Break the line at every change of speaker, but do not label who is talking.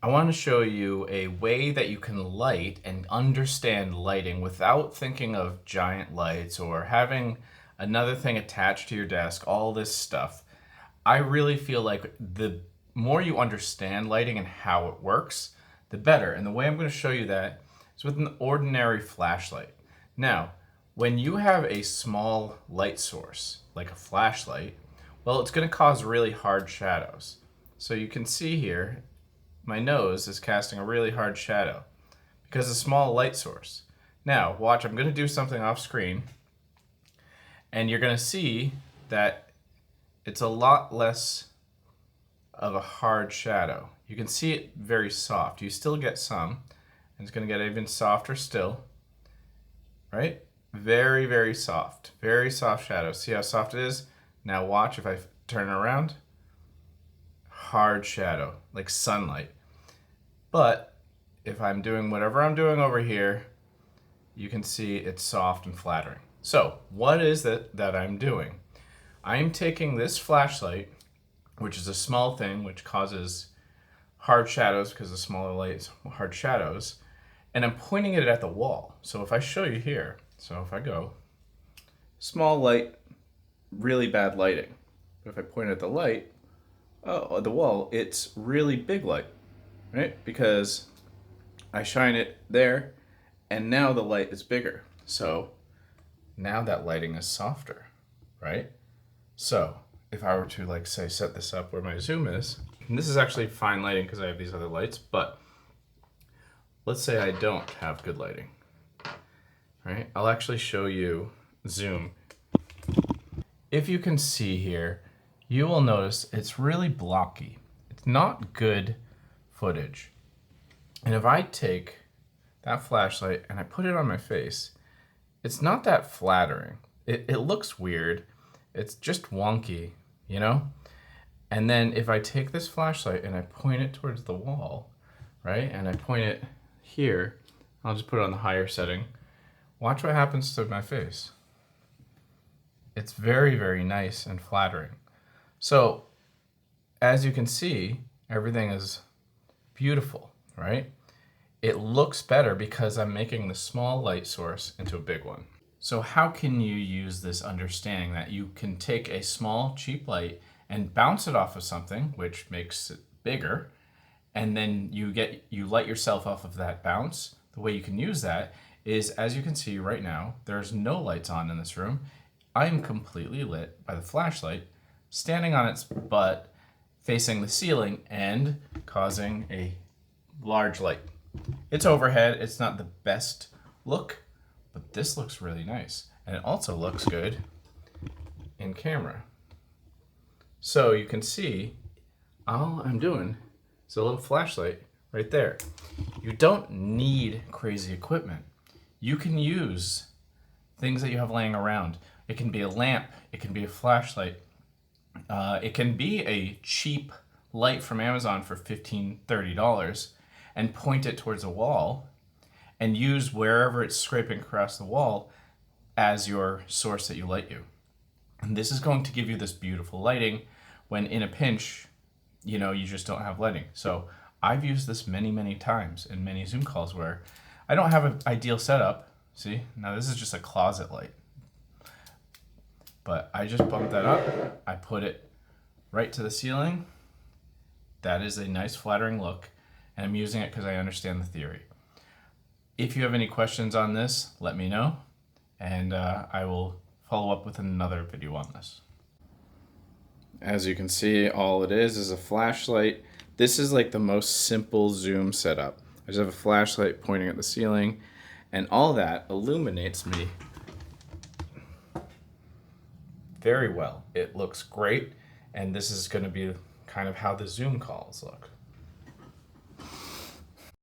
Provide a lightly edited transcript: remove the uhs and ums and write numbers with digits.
I want to show you a way that you can light and understand lighting without thinking of giant lights or having another thing attached to your desk, all this stuff. I really feel like the more you understand lighting and how it works, the better. And the way I'm going to show you that is with an ordinary flashlight. Now, when you have a small light source, like a flashlight, well, it's going to cause really hard shadows. So you can see here, my nose is casting a really hard shadow because of a small light source. Now, watch, I'm going to do something off screen, and you're going to see that it's a lot less of a hard shadow. You can see it very soft. You still get some, and it's going to get even softer still, right? Very, very soft shadow. See how soft it is? Now watch if I turn it around. Hard shadow, like sunlight. But if I'm doing whatever I'm doing over here, you can see it's soft and flattering. So what is it that I'm doing? I'm taking this flashlight, which is a small thing, which causes hard shadows because the smaller light is hard shadows, and I'm pointing it at the wall. So if I show you here, so if I go, small light, really bad lighting. But if I point at the light, oh, the wall, it's really big light, right? Because I shine it there, and now the light is bigger. So now that lighting is softer, right? So if I were to, like, say, set this up where my zoom is, and this is actually fine lighting because I have these other lights, but let's say I don't have good lighting, right? I'll actually show you zoom. If you can see here, you will notice it's really blocky. It's not good footage. And if I take that flashlight and I put it on my face, it's not that flattering. It looks weird. It's just wonky, you know? And then if I take this flashlight and I point it towards the wall, right? And I point it here, I'll just put it on the higher setting. Watch what happens to my face. It's very, very nice and flattering. So, as you can see, everything is beautiful, right? It looks better because I'm making the small light source into a big one. So how can you use this understanding that you can take a small, cheap light and bounce it off of something, which makes it bigger, and then you light yourself off of that bounce? The way you can use that is, as you can see right now, there's no lights on in this room. I'm completely lit by the flashlight, standing on its butt, facing the ceiling, and causing a large light. It's overhead, it's not the best look, but this looks really nice. And it also looks good in camera. So you can see, all I'm doing is a little flashlight right there. You don't need crazy equipment. You can use things that you have laying around. It can be a lamp, it can be a flashlight, it can be a cheap light from Amazon for $15, $30 and point it towards a wall and use wherever it's scraping across the wall as your source that you light you. And this is going to give you this beautiful lighting when in a pinch, you know, you just don't have lighting. So I've used this many, many times in many Zoom calls where I don't have an ideal setup. See, now this is just a closet light. But I just bump that up, I put it right to the ceiling. That is a nice flattering look, and I'm using it because I understand the theory. If you have any questions on this, let me know, and I will follow up with another video on this. As you can see, all it is a flashlight. This is like the most simple Zoom setup. I just have a flashlight pointing at the ceiling, and all that illuminates me very well. It looks great, and this is going to be kind of how the Zoom calls look.